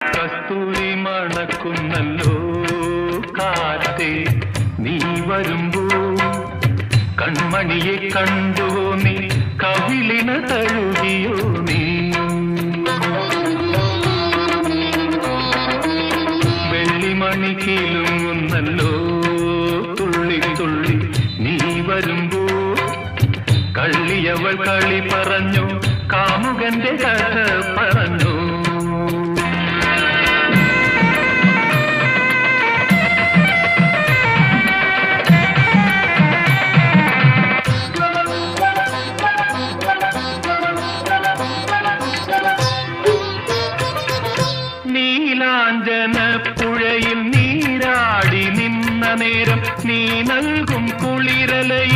കസ്തൂരി മണക്കുന്നല്ലോ കാറ്റേ നീ വരുമ്പോ കൺമണിയെ കണ്ടുവോ നീ കവിളിന തഴുകിയോ നീ വെള്ളിമണി കീലുങ്ങുന്നല്ലോ തുള്ളി തുള്ളി നീ വരുമ്പോ കള്ളിയവൾ കളി പറഞ്ഞു കാമുകന്റെ കഥ പറഞ്ഞു നീലാഞ്ജനപ്പുഴയിൽ നീരാടി നിന്ന നേരം നീ നൽകും കുളിരലയിൽ